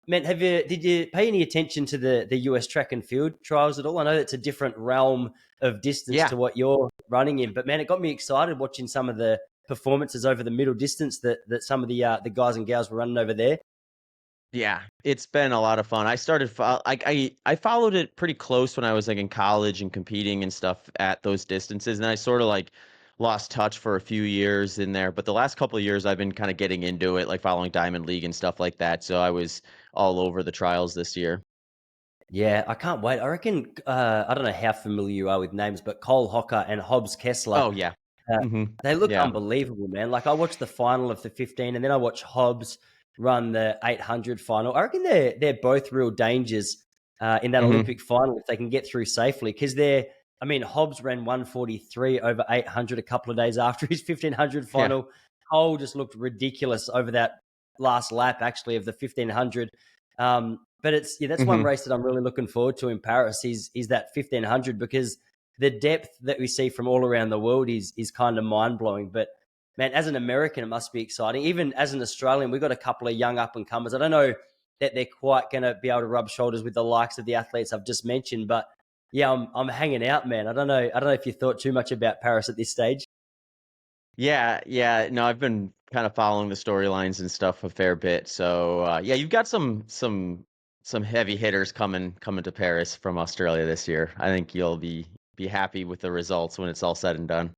Man, did you pay any attention to the US track and field trials at all? I know it's a different realm of distance Yeah. to what you're running in, but man, it got me excited watching some of the performances over the middle distance that some of the guys and gals were running over there. Yeah, it's been a lot of fun. I followed it pretty close when I was like in college and competing and stuff at those distances, and I sort of like lost touch for a few years in there. But the last couple of years, I've been kind of getting into it, like following Diamond League and stuff like that. So I was all over the trials this year. Yeah, I can't wait. I reckon I don't know how familiar you are with names, but Cole Hocker and Hobbs Kessler, Oh yeah. uh, they look Yeah. unbelievable, man. Like I watched the final of the 15, and then I watched Hobbs run the 800 final. I reckon they're both real dangers in that hmm Olympic final if they can get through safely. Because I mean, Hobbs ran 143 over 800 a couple of days after his 1500 Yeah. final. Cole just looked ridiculous over that last lap, actually, of the 1500. But that's one hmm race that I'm really looking forward to in Paris is that 1500 because the depth that we see from all around the world is kind of mind blowing. But man, as an American, it must be exciting. Even as an Australian, we've got a couple of young up and comers. I don't know that they're quite going to be able to rub shoulders with the likes of the athletes I've just mentioned, but yeah, I'm hanging out, man. I don't know. I don't know if you thought too much about Paris at this stage. Yeah, yeah. No, I've been kind of following the storylines and stuff a fair bit. So yeah, you've got some heavy hitters coming to Paris from Australia this year. I think you'll be happy with the results when it's all said and done.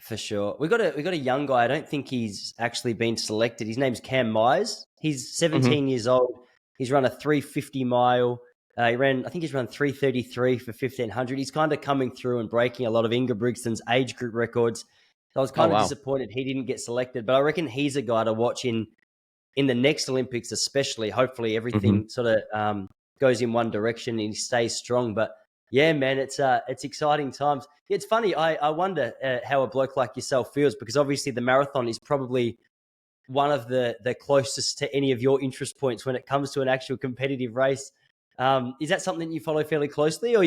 For sure. We got a young guy. I don't think he's actually been selected. His name's Cam Myers. He's hmm 17 years old. He's run a 350 mile. I think he's run 333 for 1500. He's kind of coming through and breaking a lot of Ingebrigtsen's age group records. So I was Oh kind of wow. disappointed he didn't get selected, but I reckon he's a guy to watch in the next Olympics, especially. Hopefully, hmm everything sort of goes in one direction and he stays strong. But yeah, man, it's exciting times. Yeah, it's funny. I wonder how a bloke like yourself feels because obviously the marathon is probably one of the closest to any of your interest points when it comes to an actual competitive race. Is that something you follow fairly closely, or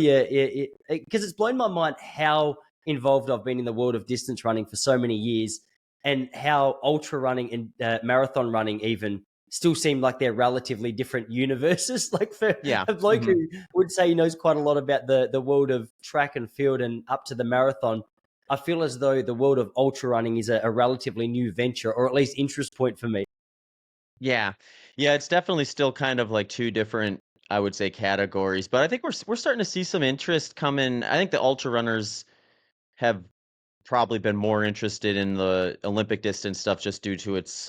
because it's blown my mind how involved I've been in the world of distance running for so many years, and how ultra running and marathon running even still seem like they're relatively different universes. Like for Yeah. a bloke hmm who would say he knows quite a lot about the world of track and field and up to the marathon, I feel as though the world of ultra running is a relatively new venture, or at least interest point for me. Yeah. Yeah, it's definitely still kind of like two different, I would say, categories. But I think we're starting to see some interest come in. I think the ultra runners have probably been more interested in the Olympic distance stuff just due to its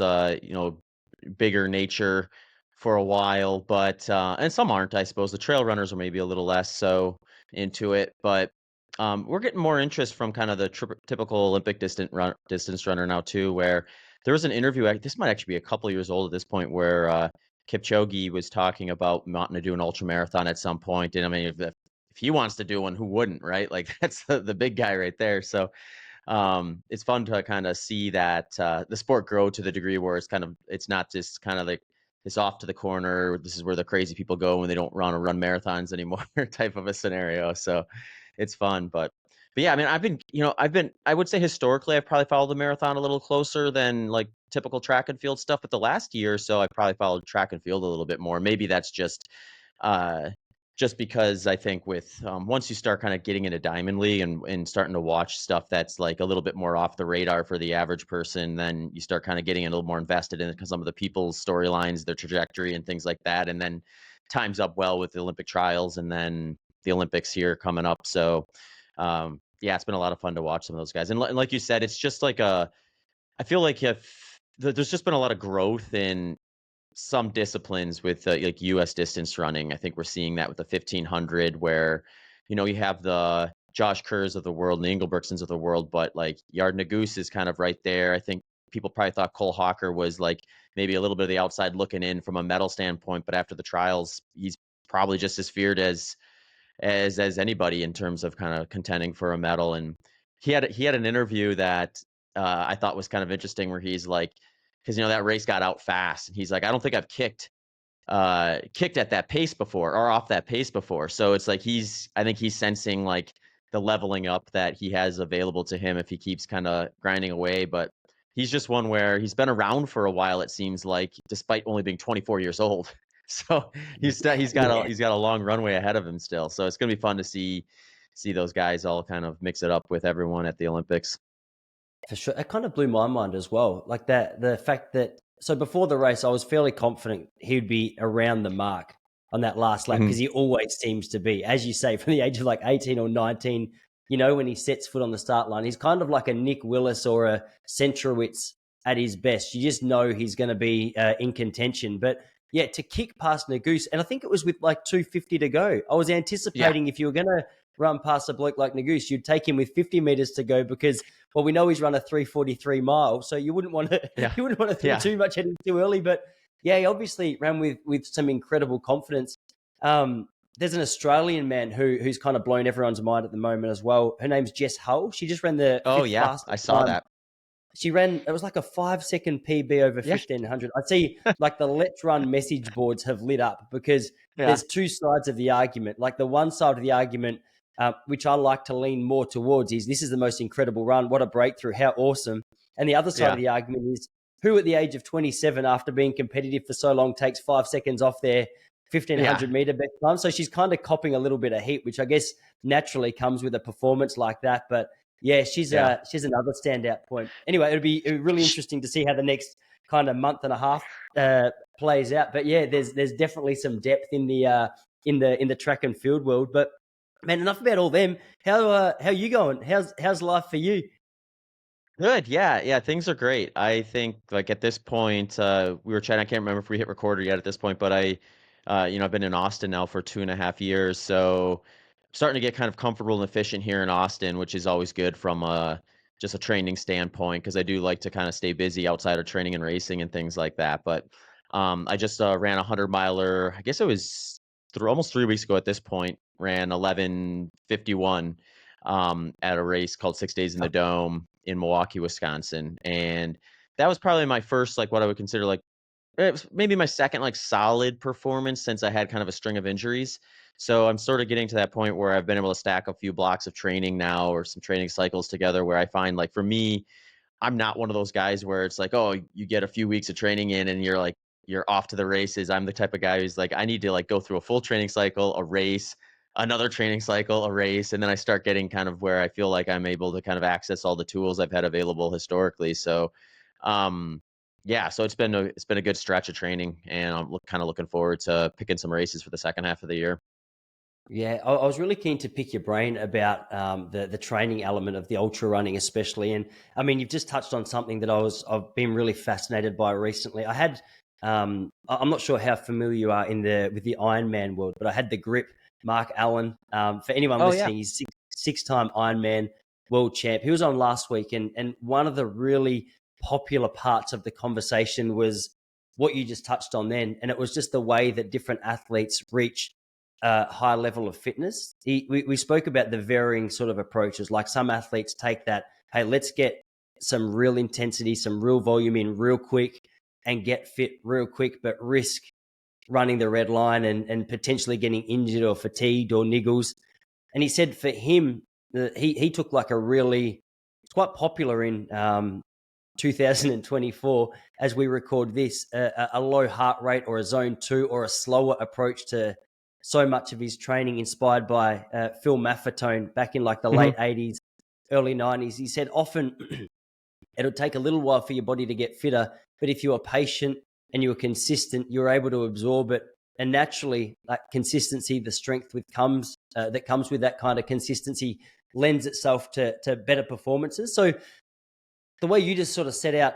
bigger nature for a while, but and some aren't, I suppose. The trail runners are maybe a little less so into it, but we're getting more interest from kind of the typical Olympic distance runner now too. Where there was an interview. This might actually be a couple years old at this point, where Kipchoge was talking about wanting to do an ultra marathon at some point, and I mean, if he wants to do one, who wouldn't, right? Like that's the big guy right there. So it's fun to kind of see that the sport grow to the degree where it's not just kind of like this off to the corner. This is where the crazy people go when they don't want to run marathons anymore type of a scenario. So it's fun, but yeah, I mean, I would say historically, I've probably followed the marathon a little closer than like typical track and field stuff. But the last year or so, I've probably followed track and field a little bit more. Maybe that's uh, just because I think with once you start kind of getting into Diamond League and starting to watch stuff that's like a little bit more off the radar for the average person, then you start kind of getting a little more invested in it because some of the people's storylines, their trajectory, and things like that. And then times up well with the Olympic trials and then the Olympics here coming up. So yeah, it's been a lot of fun to watch some of those guys. And like you said, it's just like I feel like if there's just been a lot of growth in some disciplines with like US distance running. I think we're seeing that with the 1500 where, you have the Josh Kerrs of the world and the Engelbrechtsens of the world, but like Yard Nagus is kind of right there. I think people probably thought Cole Hawker was like maybe a little bit of the outside looking in from a medal standpoint, but after the trials, he's probably just as feared as anybody in terms of kind of contending for a medal. And he had an interview that I thought was kind of interesting where he's like, because that race got out fast, and he's like, I don't think I've kicked at that pace before or off that pace before. So it's like I think he's sensing like the leveling up that he has available to him if he keeps kind of grinding away. But he's just one where he's been around for a while, it seems like, despite only being 24 years old. So Yeah. he's got a long runway ahead of him still. So it's gonna be fun to see those guys all kind of mix it up with everyone at the Olympics. For sure. It kind of blew my mind as well. Like that, the fact that, so before the race, I was fairly confident he'd be around the mark on that last lap because Mhm. he always seems to be, as you say, from the age of like 18 or 19, you know, when he sets foot on the start line, he's kind of like a Nick Willis or a Centrowitz at his best. You just know he's going to be in contention. But yeah, to kick past Nagoose, and I think it was with like 250 to go. I was Yeah. anticipating if you were going to run past a bloke like Nagoose, you'd take him with 50 meters to go because, well, we know he's run a 3:43 mile, so you wouldn't want to Yeah. you wouldn't want to throw Yeah. too much at him too early. But yeah, he obviously ran with some incredible confidence. There's an Australian man who's kind of blown everyone's mind at the moment as well. Her name's Jess Hull. She just ran the Oh, fifth yeah. I fastest saw time. that. She ran, it was like a 5 second PB over Yeah. 1500. I'd see like the Let's Run message boards have lit up because Yeah. there's two sides of the argument. Like the one side of the argument, which I like to lean more towards, is this is the most incredible run. What a breakthrough. How awesome. And the other side of Yeah. the argument is who at the age of 27, after being competitive for so long, takes 5 seconds off their Yeah. 1500-meter best time. So she's kind of copping a little bit of heat, which I guess naturally comes with a performance like that. But yeah, Yeah. she's another standout point. Anyway, it'll be really interesting to see how the next kind of month and a half plays out. But yeah, there's definitely some depth in the track and field world. But man, enough about all them. How you going? How's life for you? Good. Yeah. Yeah. Things are great. I think like at this point, we were chatting. I can't remember if we hit recorder yet at this point, but I've been in Austin now for 2.5 years. So starting to get kind of comfortable and efficient here in Austin, which is always good from just a training standpoint, because I do like to kind of stay busy outside of training and racing and things like that. But I just ran a 100 miler. I guess it was almost 3 weeks ago at this point. Ran 11:51 at a race called 6 Days in the Dome in Milwaukee, Wisconsin. And that was probably my first, like, what I would consider like, it was maybe my second, like, solid performance since I had kind of a string of injuries. So I'm sort of getting to that point where I've been able to stack a few blocks of training now, or some training cycles together, where I find, like, for me, I'm not one of those guys where it's like, oh, you get a few weeks of training in and you're like, you're off to the races. I'm the type of guy who's like, I need to like go through a full training cycle, a race, another training cycle, a race, and then I start getting kind of where I feel like I'm able to kind of access all the tools I've had available historically. So, um, yeah, so it's been a good stretch of training, and I'm kind of looking forward to picking some races for the second half of the year. Yeah, I was really keen to pick your brain about the training element of the ultra running, especially. And I mean, you've just touched on something that I've been really fascinated by recently. I'm not sure how familiar you are with the Ironman world, but I had the grip, Mark Allen. For anyone Oh yeah. listening, he's six-time Ironman world champ. He was on last week, and one of the really popular parts of the conversation was what you just touched on then, and it was just the way that different athletes reach high level of fitness. We spoke about the varying sort of approaches. Like some athletes take that, hey, let's get some real intensity, some real volume in real quick and get fit real quick, but risk running the red line and potentially getting injured or fatigued or niggles. And he said for him, he took like it's quite popular in 2024 as we record this, a low heart rate or a zone 2 or a slower approach to so much of his training, inspired by Phil Maffetone back in like the late Mhm. 80s, early 90s. He said often it'll take a little while for your body to get fitter, but if you are patient and you are consistent, you're able to absorb it. And naturally, like consistency, the strength that comes with that kind of consistency lends itself to better performances. So the way you just sort of set out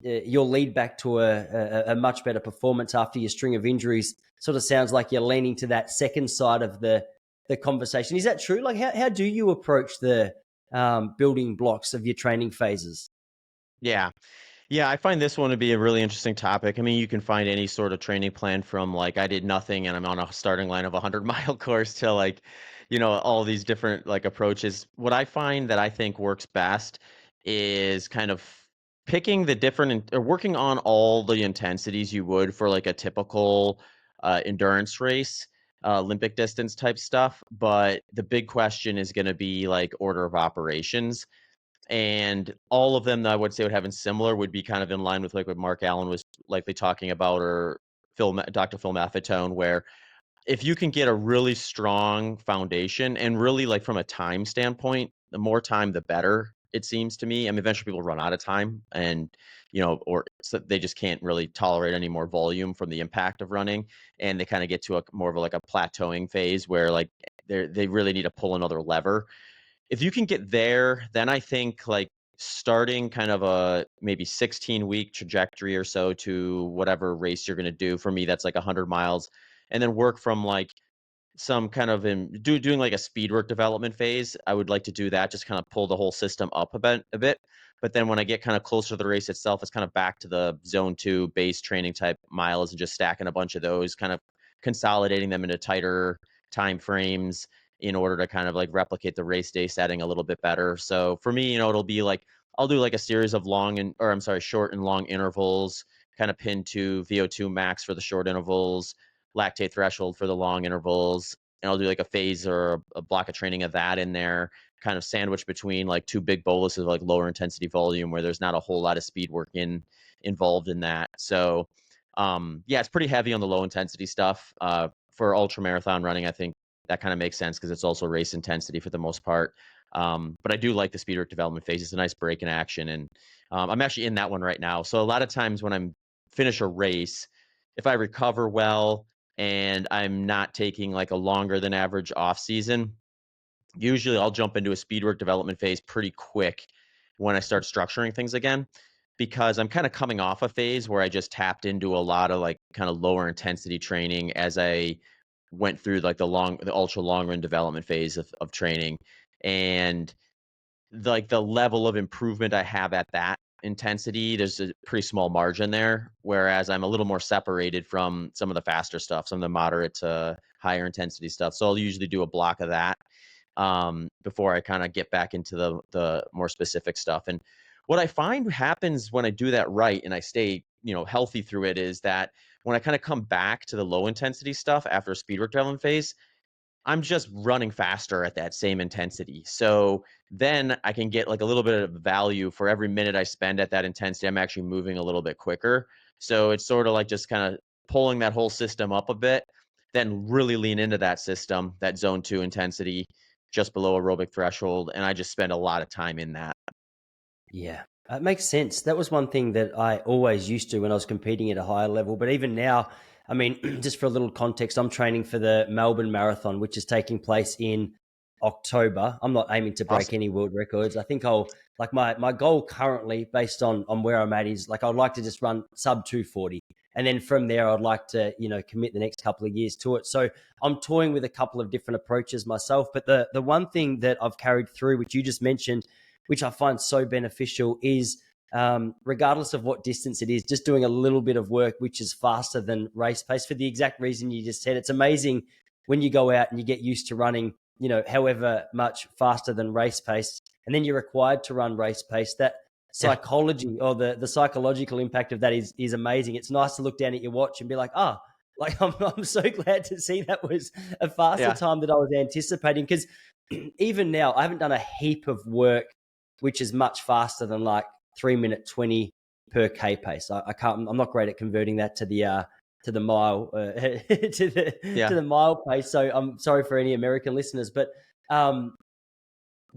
your lead back to a much better performance after your string of injuries sort of sounds like you're leaning to that second side of the conversation. Is that true? Like, how do you approach the building blocks of your training phases? Yeah. Yeah, I find this one to be a really interesting topic. I mean, you can find any sort of training plan from like I did nothing and I'm on a starting line of a 100-mile course to like, all these different like approaches. What I find that I think works best is kind of picking the or working on all the intensities you would for like a typical endurance race, Olympic distance type stuff. But the big question is going to be like order of operations, and all of them that I would say would have in similar would be kind of in line with like what Mark Allen was likely talking about, or Dr. Phil Maffetone, where if you can get a really strong foundation and really like from a time standpoint, the more time, the better, it seems to me. I mean, eventually people run out of time and, or so they just can't really tolerate any more volume from the impact of running. And they kind of get to a more of a, like a plateauing phase where like they really need to pull another lever. If you can get there, then I think like starting kind of a maybe 16-week trajectory or so to whatever race you're going to do. For me, that's like 100 miles, and then work from like some kind of doing like a speed work development phase. I would like to do that, just kind of pull the whole system up a bit. But then when I get kind of closer to the race itself, it's kind of back to the zone 2 base training type miles and just stacking a bunch of those, kind of consolidating them into tighter time frames in order to kind of like replicate the race day setting a little bit better. So for me, it'll be like I'll do like a series of short and long intervals, kind of pin to VO2 max for the short intervals, lactate threshold for the long intervals, and I'll do like a phase or a block of training of that in there, kind of sandwiched between like two big boluses of like lower intensity volume where there's not a whole lot of speed work involved in that. So yeah, it's pretty heavy on the low intensity stuff. For ultra marathon running, I think that kind of makes sense because it's also race intensity for the most part. But I do like the speed work development phase. It's a nice break in action, and I'm actually in that one right now. So a lot of times when I'm finish a race, if I recover well and I'm not taking like a longer than average off season, usually I'll jump into a speed work development phase pretty quick when I start structuring things again, because I'm kind of coming off a phase where I just tapped into a lot of like kind of lower intensity training as I went through like the ultra long run development phase of training. And like the level of improvement I have at that intensity, there's a pretty small margin there. Whereas I'm a little more separated from some of the faster stuff, some of the moderate to higher intensity stuff. So I'll usually do a block of that before I kind of get back into the more specific stuff. And what I find happens when I do that right and I stay, healthy through it is that when I kind of come back to the low intensity stuff after a speed work development phase, I'm just running faster at that same intensity. So then I can get like a little bit of value for every minute I spend at that intensity. I'm actually moving a little bit quicker. So it's sort of like just kind of pulling that whole system up a bit, then really lean into that system, that zone 2 intensity, just below aerobic threshold. And I just spend a lot of time in that. Yeah, it makes sense. That was one thing that I always used to when I was competing at a higher level. But even now, I mean, just for a little context, I'm training for the Melbourne Marathon, which is taking place in October. I'm not aiming to break Awesome. any world records. I think I'll like my goal currently, based on where I'm at, is like I'd like to just run sub 240. And then from there, I'd like to, commit the next couple of years to it. So I'm toying with a couple of different approaches myself. But the one thing that I've carried through, which you just mentioned, which I find so beneficial, is regardless of what distance it is, just doing a little bit of work which is faster than race pace, for the exact reason you just said. It's amazing when you go out and you get used to running, however much faster than race pace, and then you're required to run race pace. That Yeah. psychology, or the psychological impact of that is amazing. It's nice to look down at your watch and be like, like I'm so glad to see that was a faster Yeah. time than I was anticipating. Because even now, I haven't done a heap of work which is much faster than like 3-minute 20 per K pace. I can't. I'm not great at converting that to the mile to Yeah. the mile pace. So I'm sorry for any American listeners, but um,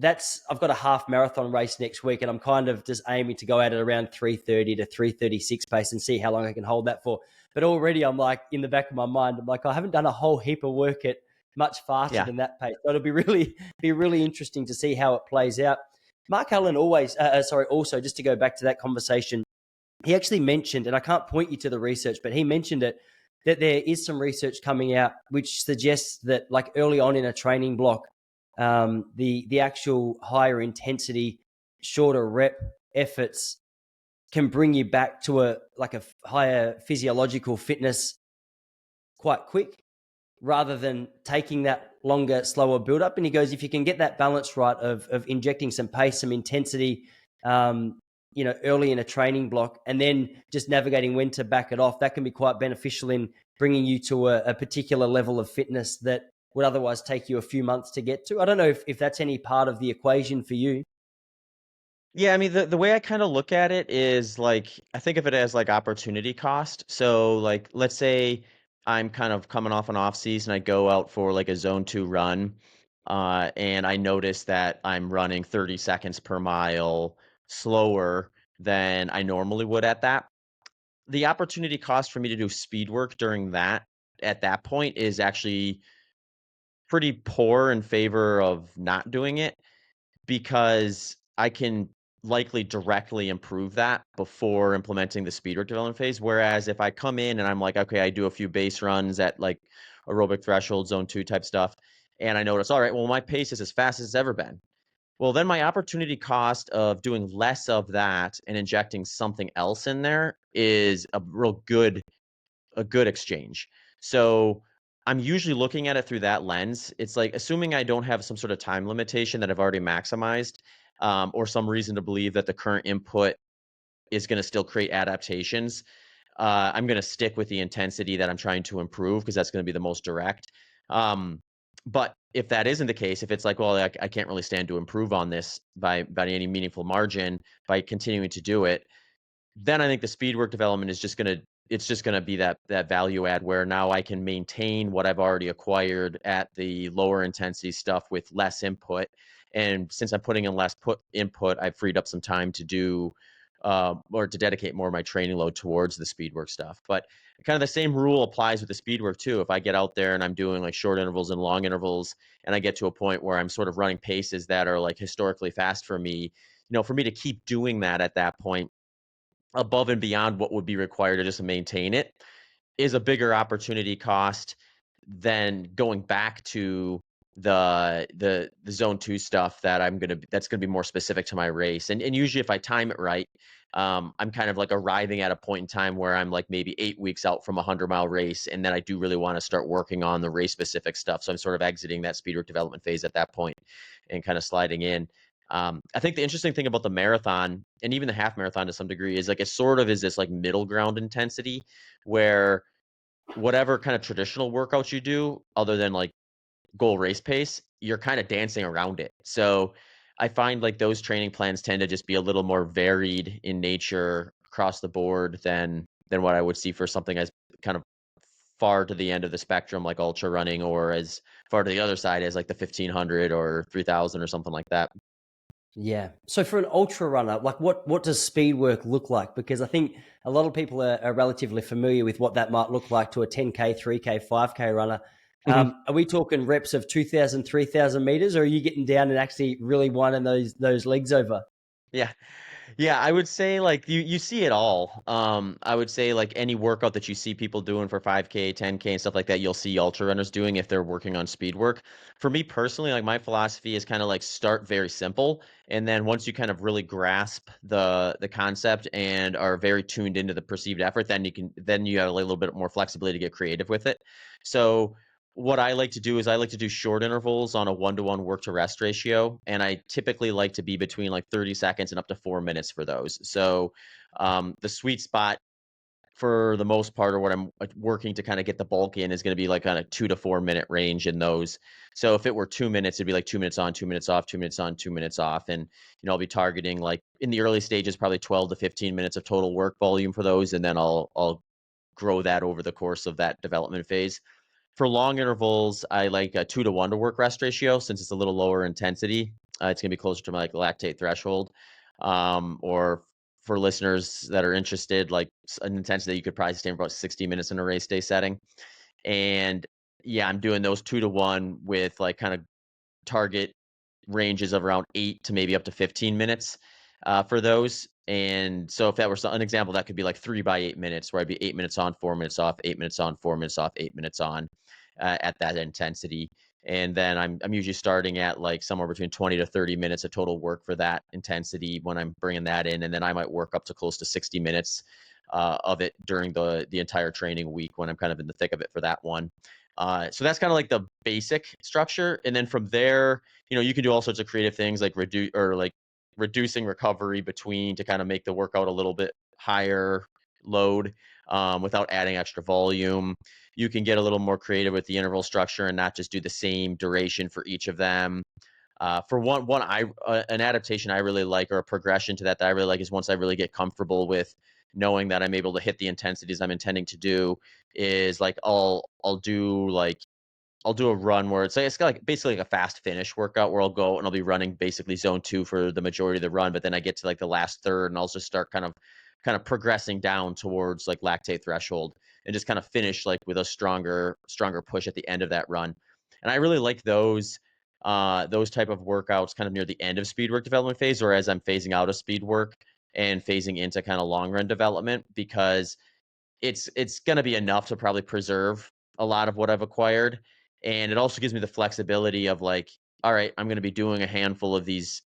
I've got a half marathon race next week, and I'm kind of just aiming to go out at around 3:30 to 3:36 pace and see how long I can hold that for. But already I'm like, in the back of my mind, I'm like, I haven't done a whole heap of work at much faster Yeah. than that pace. So it'll be really interesting to see how it plays out. Mark Allen also, just to go back to that conversation, he actually mentioned, and I can't point you to the research, but he mentioned it, that there is some research coming out which suggests that like early on in a training block, the actual higher intensity, shorter rep efforts can bring you back to a higher physiological fitness quite quick, rather than taking that longer, slower build up. And he goes, if you can get that balance right of injecting some pace, some intensity, early in a training block, and then just navigating when to back it off, that can be quite beneficial in bringing you to a particular level of fitness that would otherwise take you a few months to get to. I don't know if that's any part of the equation for you. Yeah, I mean, the way I kind of look at it is like I think of it as like opportunity cost. So like let's say I'm kind of coming off an off season, I go out for like a zone 2 run, and I notice that I'm running 30 seconds per mile slower than I normally would at that. The opportunity cost for me to do speed work during that at that point is actually pretty poor in favor of not doing it because I can likely directly improve that before implementing the speed work development phase. Whereas if I come in and I'm like, okay, I do a few base runs at like aerobic threshold, zone 2 type stuff, and I notice, all right, well, my pace is as fast as it's ever been. Well, then my opportunity cost of doing less of that and injecting something else in there is a good exchange. So I'm usually looking at it through that lens. It's like assuming I don't have some sort of time limitation that I've already maximized, or some reason to believe that the current input is going to still create adaptations. I'm going to stick with the intensity that I'm trying to improve because that's going to be the most direct. Um, but if that isn't the case, if it's like, well, I can't really stand to improve on this by any meaningful margin by continuing to do it, then I think the speed work development is just gonna be that value add where now I can maintain what I've already acquired at the lower intensity stuff with less input. And since I'm putting in less input, I've freed up some time to do or to dedicate more of my training load towards the speed work stuff. But kind of the same rule applies with the speed work too. If I get out there and I'm doing like short intervals and long intervals, and I get to a point where I'm sort of running paces that are like historically fast for me, for me to keep doing that at that point above and beyond what would be required to just maintain it is a bigger opportunity cost than going back to the zone 2 stuff that's gonna be more specific to my race. And usually if I time it right, I'm kind of like arriving at a point in time where I'm like maybe 8 weeks out from a 100-mile race, and then I do really wanna start working on the race specific stuff. So I'm sort of exiting that speed work development phase at that point and kinda sliding in. I think the interesting thing about the marathon and even the half marathon to some degree is like it sort of is this like middle ground intensity where whatever kind of traditional workouts you do, other than like goal race pace, you're kind of dancing around it. So I find like those training plans tend to just be a little more varied in nature across the board than what I would see for something as kind of far to the end of the spectrum like ultra running or as far to the other side as like the 1500 or 3000 or something like that. Yeah. So for an ultra runner, like what does speed work look like? Because I think a lot of people are relatively familiar with what that might look like to a 10K, 3K, 5K runner. Are we talking reps of 2,000, 3,000 meters, or are you getting down and actually really winding those legs over? Yeah. Yeah, I would say like you see it all. I would say like any workout that you see people doing for 5K, 10K and stuff like that, you'll see ultra runners doing if they're working on speed work. For me personally, like my philosophy is kind of like start very simple, and then once you kind of really grasp the concept and are very tuned into the perceived effort, then you have a little bit more flexibility to get creative with it. So what I like to do is I like to do short intervals on a 1-to-1 work to rest ratio. And I typically like to be between like 30 seconds and up to 4 minutes for those. So the sweet spot for the most part, or what I'm working to kind of get the bulk in, is going to be like on a 2 to 4 minute range in those. So if it were 2 minutes, it'd be like 2 minutes on, 2 minutes off, 2 minutes on, 2 minutes off. And, I'll be targeting like in the early stages, probably 12 to 15 minutes of total work volume for those. And then I'll grow that over the course of that development phase. For long intervals, I like a 2 to 1 to work rest ratio since it's a little lower intensity. It's gonna be closer to my like lactate threshold. Or for listeners that are interested, like an intensity that you could probably sustain for about 60 minutes in a race day setting. And yeah, I'm doing those 2 to 1 with like kind of target ranges of around 8 to maybe up to 15 minutes for those. And so if that were an example, that could be like 3 by 8 minutes, where I'd be 8 minutes on, 4 minutes off, 8 minutes on, 4 minutes off, 8 minutes on at that intensity. And then I'm usually starting at like somewhere between 20 to 30 minutes of total work for that intensity when I'm bringing that in. And then I might work up to close to 60 minutes of it during the entire training week when I'm kind of in the thick of it for that one. So that's kind of like the basic structure. And then from there, you can do all sorts of creative things like reducing recovery between to kind of make the workout a little bit higher load without adding extra volume. You can get a little more creative with the interval structure and not just do the same duration for each of them. For one, an adaptation I really like, or a progression to that I really like, is once I really get comfortable with knowing that I'm able to hit the intensities I'm intending to do, is like I'll do a run where it's like basically like a fast finish workout where I'll go and I'll be running basically zone 2 for the majority of the run, but then I get to like the last third and I'll just start kind of progressing down towards like lactate threshold and just kind of finish like with a stronger push at the end of that run. And I really like those type of workouts kind of near the end of speed work development phase, or as I'm phasing out of speed work and phasing into kind of long run development, because it's gonna be enough to probably preserve a lot of what I've acquired, and it also gives me the flexibility of like, all right, I'm gonna be doing a handful of these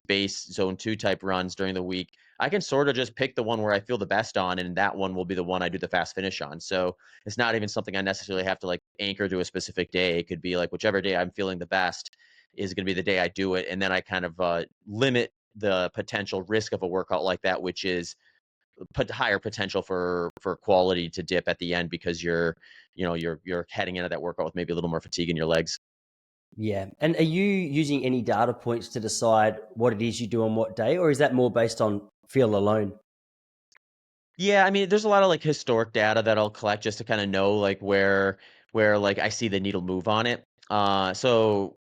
base zone 2 type runs during the week. I can sort of just pick the one where I feel the best on, and that one will be the one I do the fast finish on. So it's not even something I necessarily have to like anchor to a specific day. It could be like whichever day I'm feeling the best is gonna be the day I do it, and then I kind of limit the potential risk of a workout like that, which is put higher potential for quality to dip at the end because you're heading into that workout with maybe a little more fatigue in your legs. Yeah. And are you using any data points to decide what it is you do on what day, or is that more based on feel alone? Yeah, I mean, there's a lot of like historic data that I'll collect just to kind of know like where like I see the needle move on it. So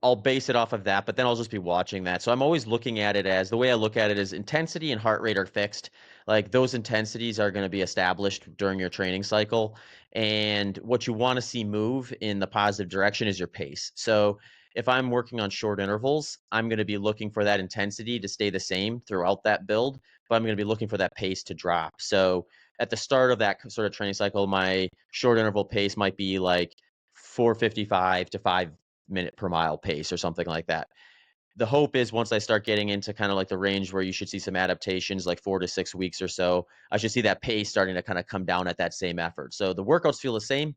I'll base it off of that, but then I'll just be watching that. So I'm always looking at it as the way I look at it is intensity and heart rate are fixed. Like those intensities are going to be established during your training cycle. And what you want to see move in the positive direction is your pace. So if I'm working on short intervals, I'm going to be looking for that intensity to stay the same throughout that build, but I'm going to be looking for that pace to drop. So at the start of that sort of training cycle, my short interval pace might be like 4:55 to 5 minute per mile pace or something like that. The hope is once I start getting into kind of like the range where you should see some adaptations, like 4 to 6 weeks or so, I should see that pace starting to kind of come down at that same effort. So the workouts feel the same,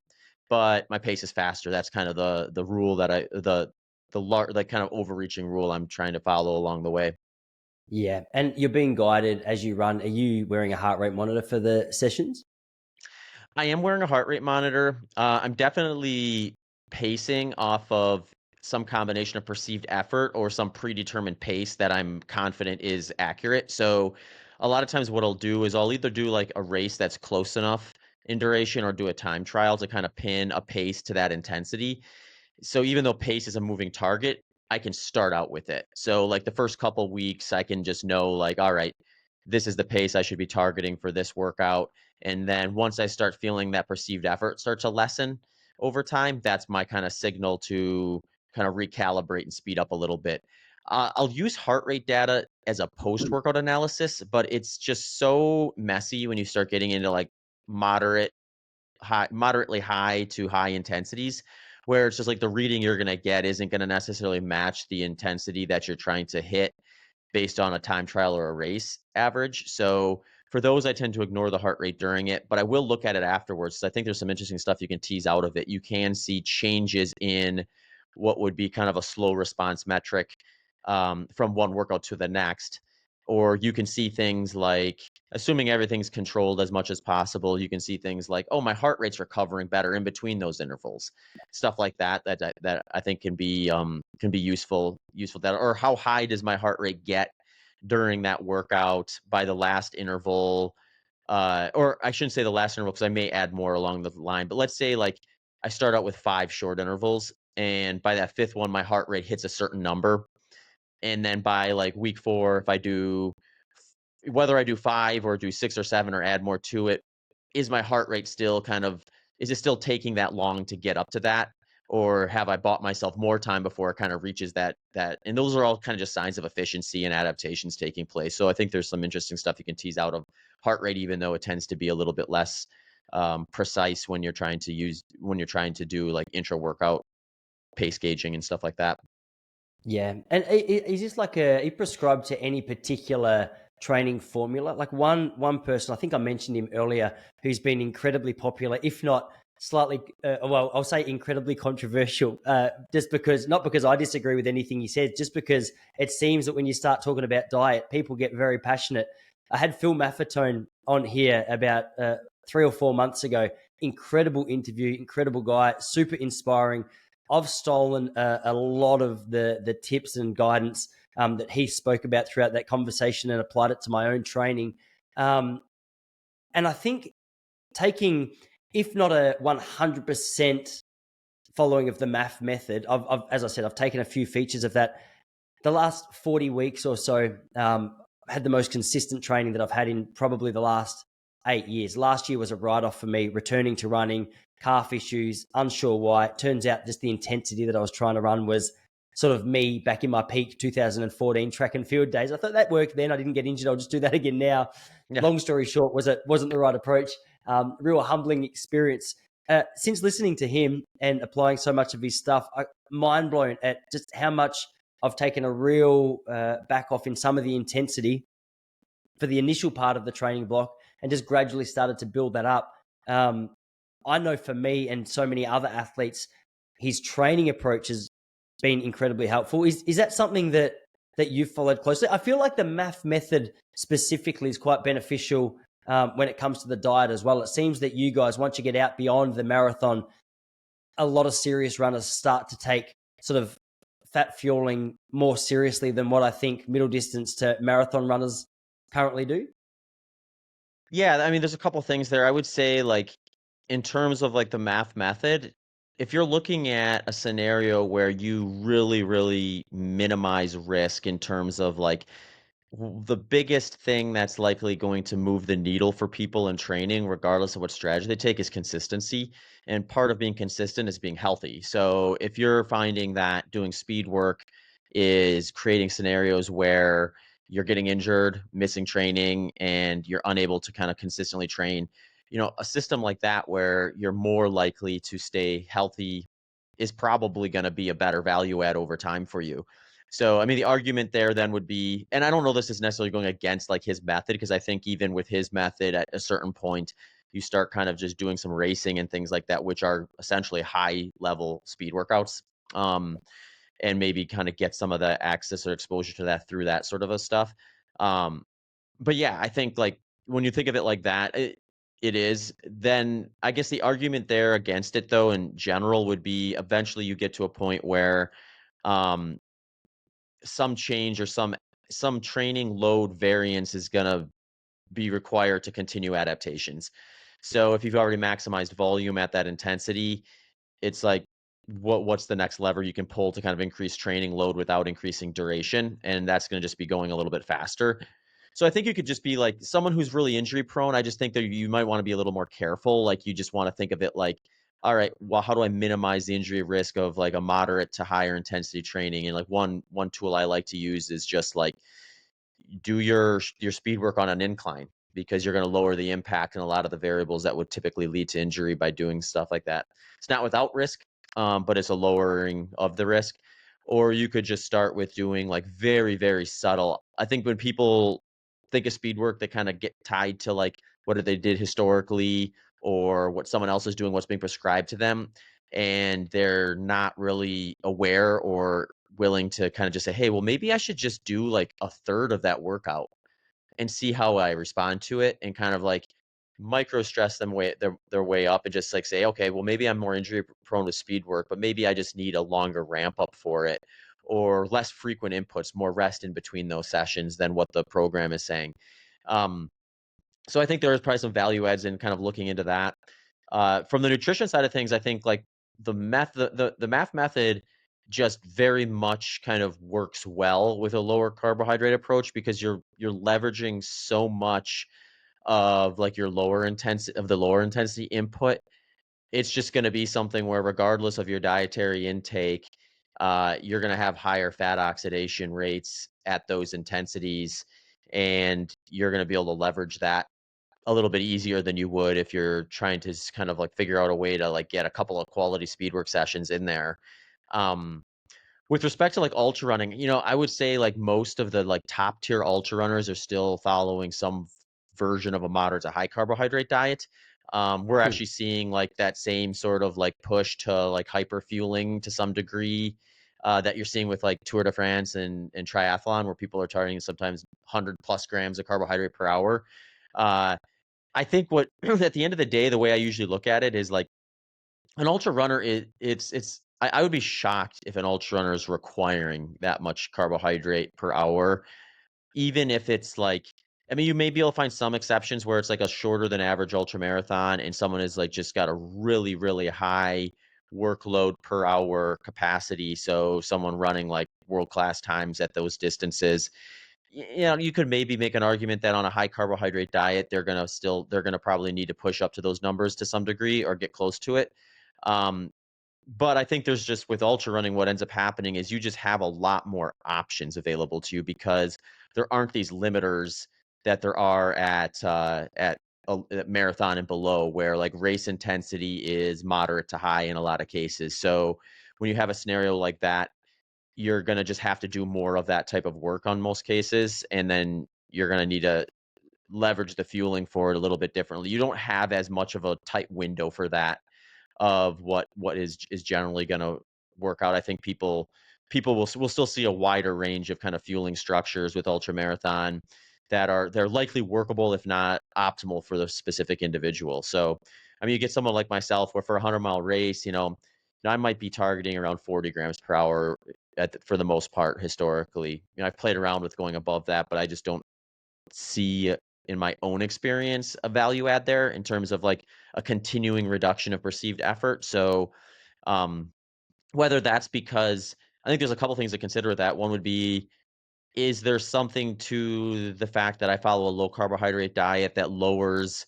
but my pace is faster. That's kind of the rule that like kind of overreaching rule I'm trying to follow along the way. Yeah. And you're being guided as you run. Are you wearing a heart rate monitor for the sessions? I am wearing a heart rate monitor. I'm definitely pacing off of some combination of perceived effort or some predetermined pace that I'm confident is accurate. So a lot of times what I'll do is I'll either do like a race that's close enough in duration or do a time trial to kind of pin a pace to that intensity. So even though pace is a moving target, I can start out with it. So like the first couple weeks, I can just know like, all right, this is the pace I should be targeting for this workout. And then once I start feeling that perceived effort start to lessen over time, that's my kind of signal to kind of recalibrate and speed up a little bit. I'll use heart rate data as a post workout analysis, but it's just so messy when you start getting into like moderately high to high intensities, where it's just like the reading you're going to get isn't going to necessarily match the intensity that you're trying to hit based on a time trial or a race average. So for those, I tend to ignore the heart rate during it, but I will look at it afterwards. I think there's some interesting stuff you can tease out of it. You can see changes in what would be kind of a slow response metric from one workout to the next. Or you can see things like, assuming everything's controlled as much as possible, you can see things like, oh, my heart rate's recovering better in between those intervals, stuff like that. That I think can be useful. That, or how high does my heart rate get during that workout by the last interval? Or I shouldn't say the last interval because I may add more along the line. But let's say like I start out with 5 short intervals, and by that fifth one, my heart rate hits a certain number, and then by like week 4, if I do whether I do 5 or do 6 or 7 or add more to it, is my heart rate still kind of is it still taking that long to get up to that? Or have I bought myself more time before it kind of reaches that and those are all kind of just signs of efficiency and adaptations taking place. So I think there's some interesting stuff you can tease out of heart rate, even though it tends to be a little bit less precise when you're trying to do like intra workout pace gauging and stuff like that. Yeah. And is this like he prescribed to any particular training formula? Like one person, I think I mentioned him earlier, who's been incredibly popular, if not slightly, well, I'll say incredibly controversial, just because, not because I disagree with anything he says, just because it seems that when you start talking about diet, people get very passionate. I had Phil Maffetone on here about 3 or 4 months ago. Incredible interview, incredible guy, super inspiring. I've stolen a lot of the tips and guidance that he spoke about throughout that conversation and applied it to my own training. Um, and I think taking, if not a 100% following of the math method, as I said, I've taken a few features of that. The last 40 weeks or so, had the most consistent training that I've had in probably the last 8 years. Last year was a write-off for me, returning to running, calf issues, unsure why. It turns out just the intensity that I was trying to run was sort of me back in my peak 2014 track and field days. I thought that worked then. I didn't get injured. I'll just do that again now. Yeah. Long story short, wasn't the right approach. Real humbling experience. Since listening to him and applying so much of his stuff, mind blown at just how much I've taken a real back off in some of the intensity for the initial part of the training block and just gradually started to build that up. I know for me and so many other athletes, his training approach has been incredibly helpful. Is that something that you've followed closely? I feel like the math method specifically is quite beneficial when it comes to the diet as well. It seems that you guys, once you get out beyond the marathon, a lot of serious runners start to take sort of fat fueling more seriously than what I think middle distance to marathon runners currently do. Yeah, I mean, there's a couple things there. I would say, like, in terms of like the math method, if you're looking at a scenario where you really, really minimize risk in terms of like the biggest thing that's likely going to move the needle for people in training, regardless of what strategy they take, is consistency. And part of being consistent is being healthy. So if you're finding that doing speed work is creating scenarios where you're getting injured, missing training, and you're unable to kind of consistently train, a system like that where you're more likely to stay healthy is probably going to be a better value add over time for you. So, I mean, the argument there then would be, and I don't know this is necessarily going against like his method, because I think even with his method at a certain point, you start kind of just doing some racing and things like that, which are essentially high level speed workouts. And maybe kind of get some of the access or exposure to that through that sort of a stuff. Um, but yeah, I think like when you think of it like that, it is. Then I guess the argument there against it, though, in general, would be eventually you get to a point where um, some change or some training load variance is going to be required to continue adaptations. So if you've already maximized volume at that intensity, it's like what's the next lever you can pull to kind of increase training load without increasing duration, and that's going to just be going a little bit faster. So I think you could just be like someone who's really injury prone. I just think that you might want to be a little more careful. Like you just want to think of it like, all right, well, how do I minimize the injury risk of like a moderate to higher intensity training? And like one tool I like to use is just like do your speed work on an incline, because you're going to lower the impact and a lot of the variables that would typically lead to injury by doing stuff like that. It's not without risk, but it's a lowering of the risk. Or you could just start with doing like very, very subtle. I think when people think of speed work, they kind of get tied to like what they did historically or what someone else is doing, what's being prescribed to them. And they're not really aware or willing to kind of just say, hey, well, maybe I should just do like a third of that workout and see how I respond to it, and kind of like micro stress them their way up and just like say, okay, well, maybe I'm more injury prone with speed work, but maybe I just need a longer ramp up for it, or less frequent inputs, more rest in between those sessions than what the program is saying. Um, so I think there is probably some value adds in kind of looking into that. From the nutrition side of things, I think like the math method just very much kind of works well with a lower carbohydrate approach, because you're leveraging so much of like the lower intensity input. It's just going to be something where regardless of your dietary intake, you're going to have higher fat oxidation rates at those intensities, and you're going to be able to leverage that a little bit easier than you would if you're trying to kind of like figure out a way to like get a couple of quality speed work sessions in there. Um, with respect to like ultra running, I would say like most of the like top tier ultra runners are still following some version of a moderate to high carbohydrate diet. We're actually seeing like that same sort of like push to like hyper fueling to some degree, that you're seeing with like Tour de France and triathlon, where people are targeting sometimes 100 plus grams of carbohydrate per hour. Uh, I think what at the end of the day, the way I usually look at it is like an ultra runner is it's I would be shocked if an ultra runner is requiring that much carbohydrate per hour, even if it's like, I mean, you may be able to find some exceptions where it's like a shorter than average ultra marathon and someone is like just got a really, really high workload per hour capacity. So someone running like world class times at those distances, you know, you could maybe make an argument that on a high carbohydrate diet, they're gonna probably need to push up to those numbers to some degree or get close to it. Um, but I think there's just with ultra running, what ends up happening is you just have a lot more options available to you because there aren't these limiters that there are at marathon and below, where like race intensity is moderate to high in a lot of cases. So when you have a scenario like that, you're gonna just have to do more of that type of work on most cases, and then you're gonna need to leverage the fueling for it a little bit differently. You don't have as much of a tight window for that of what is generally going to work out. I think people will still see a wider range of kind of fueling structures with ultra marathon that they're likely workable if not optimal for the specific individual. So, I mean, you get someone like myself where for a 100-mile race, I might be targeting around 40 grams per hour for the most part historically. I've played around with going above that, but I just don't see in my own experience a value add there in terms of like a continuing reduction of perceived effort. So um, whether that's because I think there's a couple things to consider with that. One would be, is there something to the fact that I follow a low carbohydrate diet that lowers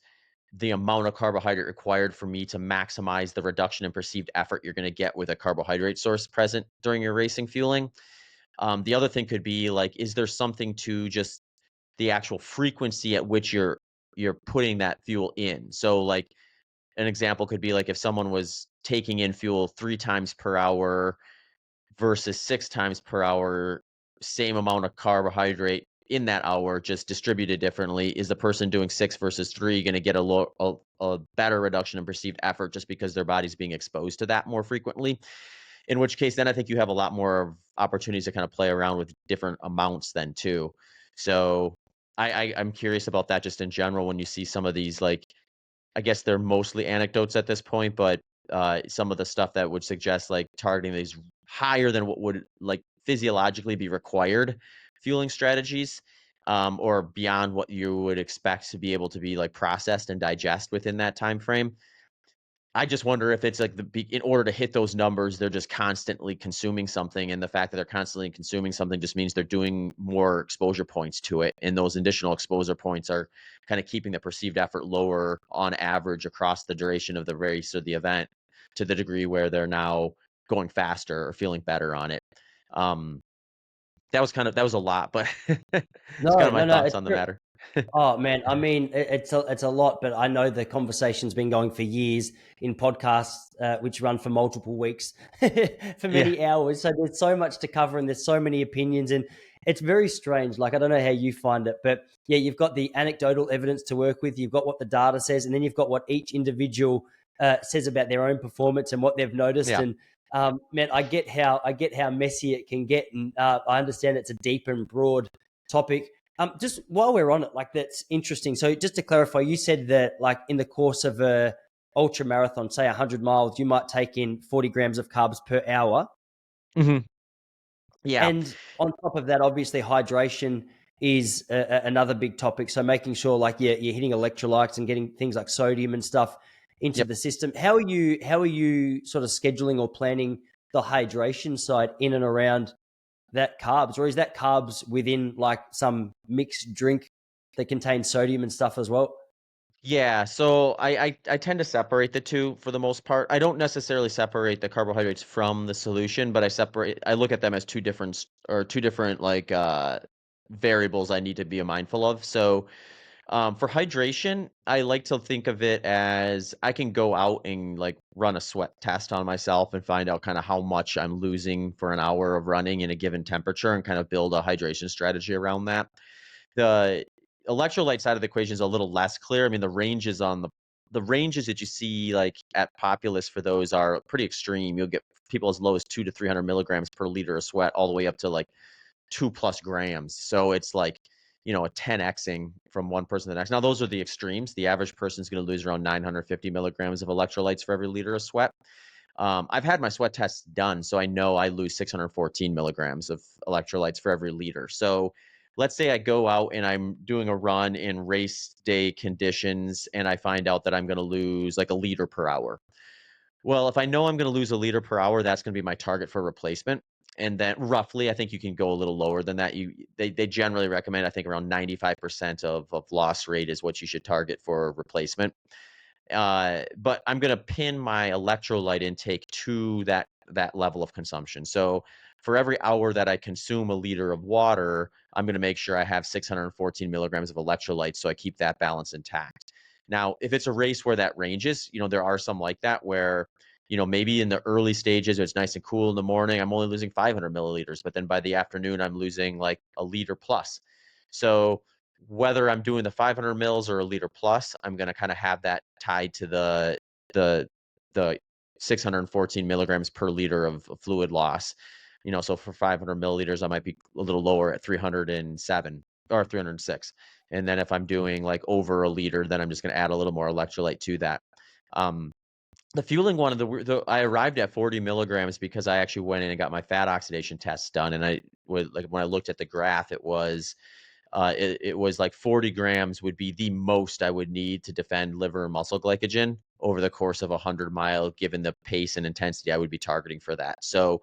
the amount of carbohydrate required for me to maximize the reduction in perceived effort you're going to get with a carbohydrate source present during your racing fueling? The other thing could be like, is there something to just the actual frequency at which you're putting that fuel in? So, like, an example could be like if someone was taking in fuel 3 times per hour versus 6 times per hour, same amount of carbohydrate in that hour, just distributed differently. Is the person doing 6 versus 3 gonna get a better reduction in perceived effort just because their body's being exposed to that more frequently? In which case, then I think you have a lot more of opportunities to kind of play around with different amounts then too. So I'm curious about that just in general when you see some of these like I guess they're mostly anecdotes at this point, but some of the stuff that would suggest like targeting these higher than what would like physiologically be required fueling strategies, or beyond what you would expect to be able to be like processed and digest within that time frame. I just wonder if it's like in order to hit those numbers, they're just constantly consuming something, and the fact that they're constantly consuming something just means they're doing more exposure points to it, and those additional exposure points are kind of keeping the perceived effort lower on average across the duration of the race or the event, to the degree where they're now going faster or feeling better on it. Um, that was a lot, but it's kind No, of my no, no. thoughts It's on the true. matter. Oh man, I mean, it's a lot, but I know the conversation's been going for years in podcasts, which run for multiple weeks, for Yeah, many hours. So there's so much to cover, and there's so many opinions, and it's very strange. Like I don't know how you find it, but yeah, you've got the anecdotal evidence to work with. You've got what the data says, and then you've got what each individual says about their own performance and what they've noticed. yeah. And man, I get how messy it can get, and I understand it's a deep and broad topic. Just while we're on it, like that's interesting. So just to clarify, you said that like in the course of a ultra marathon, say 100 miles, you might take in 40 grams of carbs per hour. Hmm. Yeah. And on top of that, obviously hydration is another big topic. So making sure like you're hitting electrolytes and getting things like sodium and stuff into Yep. the system. How are you sort of scheduling or planning the hydration side in and around that carbs, or is that carbs within like some mixed drink that contains sodium and stuff as well? Yeah, so I tend to separate the two for the most part. I don't necessarily separate the carbohydrates from the solution, but I look at them as two different like variables I need to be mindful of. So for hydration, I like to think of it as I can go out and like run a sweat test on myself and find out kind of how much I'm losing for an hour of running in a given temperature and kind of build a hydration strategy around that. The electrolyte side of the equation is a little less clear. I mean, the ranges that you see like at Populous for those are pretty extreme. You'll get people as low as 200 to 300 milligrams per liter of sweat, all the way up to like 2+ grams. So it's like, a 10xing from one person to the next. Now, those are the extremes. The average person is going to lose around 950 milligrams of electrolytes for every liter of sweat. I've had my sweat tests done, so I know I lose 614 milligrams of electrolytes for every liter. So let's say I go out and I'm doing a run in race day conditions and I find out that I'm going to lose like a liter per hour. Well, if I know I'm going to lose a liter per hour, that's going to be my target for replacement. And then roughly, I think you can go a little lower than that. They generally recommend, I think, around 95% of loss rate is what you should target for replacement. But I'm going to pin my electrolyte intake to that level of consumption. So for every hour that I consume a liter of water, I'm going to make sure I have 614 milligrams of electrolytes, so I keep that balance intact. Now, if it's a race where that ranges, there are some like that where, maybe in the early stages, it's nice and cool in the morning, I'm only losing 500 milliliters, but then by the afternoon, I'm losing like a liter plus. So whether I'm doing the 500 mils or a liter plus, I'm going to kind of have that tied to the the 614 milligrams per liter of fluid loss. So for 500 milliliters, I might be a little lower at 307 or 306. And then if I'm doing like over a liter, then I'm just going to add a little more electrolyte to that. Um, the fueling one of I arrived at 40 milligrams because I actually went in and got my fat oxidation tests done, and I would like when I looked at the graph, it was like 40 grams would be the most I would need to defend liver and muscle glycogen over the course of a 100-mile, given the pace and intensity I would be targeting for that. So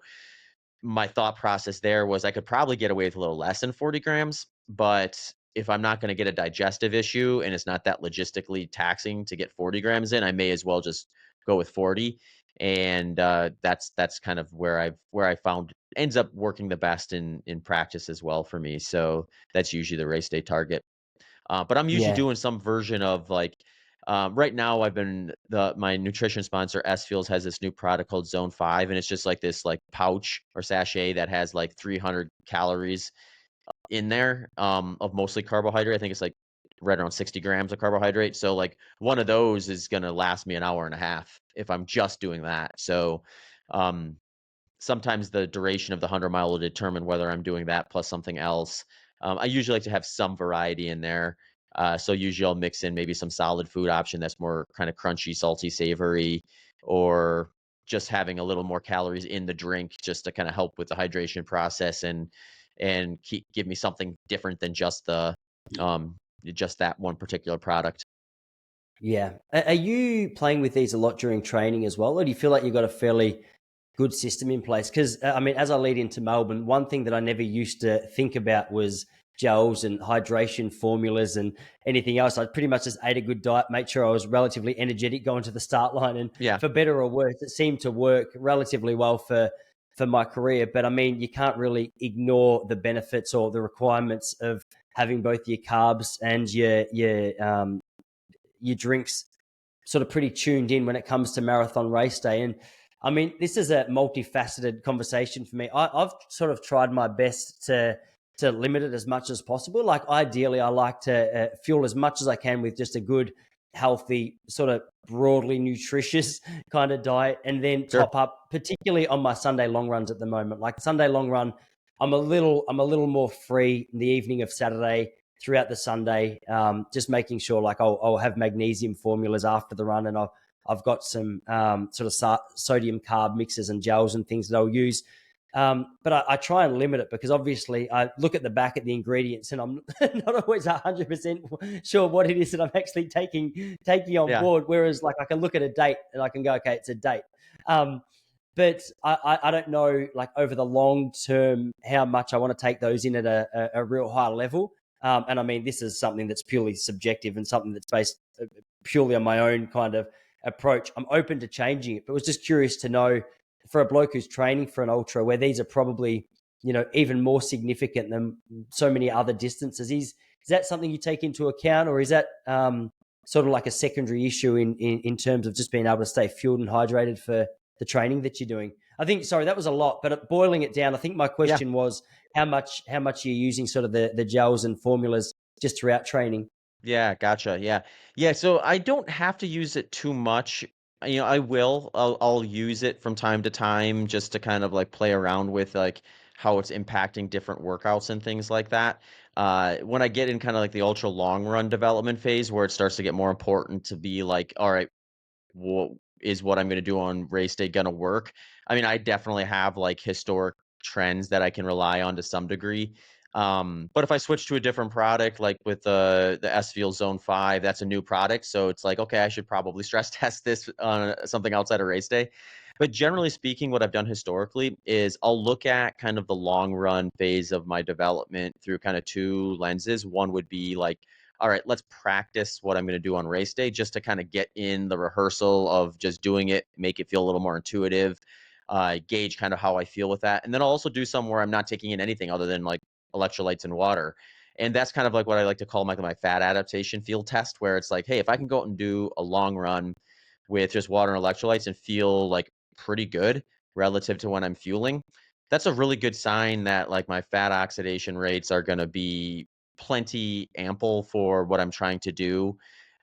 my thought process there was I could probably get away with a little less than 40 grams, but if I'm not going to get a digestive issue and it's not that logistically taxing to get 40 grams in, I may as well just go with 40. And that's kind of where I found ends up working the best in practice as well for me. So that's usually the race day target. But I'm usually Yeah. doing some version of like right now I've been my nutrition sponsor S Fuels has this new product called Zone 5, and it's just like this like pouch or sachet that has like 300 calories in there of mostly carbohydrate. I think it's like right around 60 grams of carbohydrate. So like one of those is going to last me an hour and a half if I'm just doing that. So um sometimes the duration of the 100-mile will determine whether I'm doing that plus something else. I usually like to have some variety in there. So usually I'll mix in maybe some solid food option that's more kind of crunchy, salty, savory, or just having a little more calories in the drink just to kind of help with the hydration process and give me something different than um just that one particular product. Yeah. Are you playing with these a lot during training as well, or do you feel like you've got a fairly good system in place? Because I mean, as I lead into Melbourne, one thing that I never used to think about was gels and hydration formulas and anything else. I pretty much just ate a good diet, made sure I was relatively energetic going to the start line, and Yeah. for better or worse, it seemed to work relatively well for my career. But I mean, you can't really ignore the benefits or the requirements of having both your carbs and your drinks sort of pretty tuned in when it comes to marathon race day. And I mean, this is a multifaceted conversation for me. I've sort of tried my best to limit it as much as possible. Like ideally, I like to fuel as much as I can with just a good, healthy, sort of broadly nutritious kind of diet, and then Sure. top up, particularly on my Sunday long runs at the moment. Like Sunday long run, I'm a little more free in the evening of Saturday throughout the Sunday, just making sure like I'll have magnesium formulas after the run, and I've got some sort of sodium carb mixes and gels and things that I'll use. But I try and limit it because obviously I look at the back at the ingredients and I'm not always 100% sure what it is that I'm actually taking on Yeah. board. Whereas like I can look at a date and I can go, okay, it's a date. Um, but I don't know like over the long term how much I want to take those in at a real high level. And I mean, this is something that's purely subjective and something that's based purely on my own kind of approach. I'm open to changing it, but was just curious to know for a bloke who's training for an ultra, where these are probably even more significant than so many other distances. Is that something you take into account, or is that sort of like a secondary issue in terms of just being able to stay fueled and hydrated for the training that you're doing? I think, sorry, that was a lot, but boiling it down, I think my Yeah. question was how much you're using sort of the gels and formulas just throughout training. Yeah, gotcha. Yeah. Yeah, so I don't have to use it too much. I will. I'll use it from time to time just to kind of like play around with like how it's impacting different workouts and things like that. When I get in kind of like the ultra long run development phase where it starts to get more important to be like, all right, is what I'm going to do on race day going to work? I mean, I definitely have like historic trends that I can rely on to some degree. But if I switch to a different product, like with the S Fuel Zone 5, that's a new product. So it's like, okay, I should probably stress test this on something outside of race day. But generally speaking, what I've done historically is I'll look at kind of the long run phase of my development through kind of two lenses. One would be like, all right, let's practice what I'm going to do on race day just to kind of get in the rehearsal of just doing it, make it feel a little more intuitive, gauge kind of how I feel with that. And then I'll also do some where I'm not taking in anything other than like electrolytes and water. And that's kind of like what I like to call my fat adaptation field test, where it's like, hey, if I can go out and do a long run with just water and electrolytes and feel like pretty good relative to when I'm fueling, that's a really good sign that like my fat oxidation rates are going to be plenty ample for what I'm trying to do.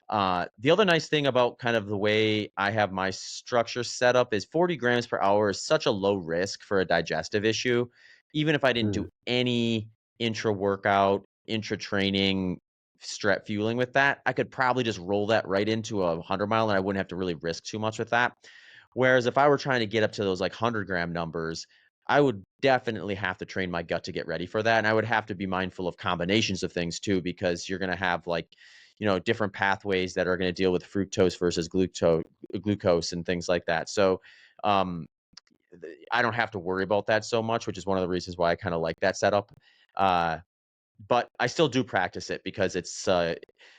The other nice thing about kind of the way I have my structure set up is 40 grams per hour is such a low risk for a digestive issue. Even if I didn't do Mm. any intra workout, intra training, stretch fueling with that, I could probably just roll that right into a 100 mile and I wouldn't have to really risk too much with that. Whereas if I were trying to get up to those like 100-gram numbers, I would definitely have to train my gut to get ready for that. And I would have to be mindful of combinations of things too, because you're going to have like, different pathways that are going to deal with fructose versus glucose and things like that. So, um, I don't have to worry about that so much, which is one of the reasons why I kind of like that setup. Uh, but I still do practice it because it's,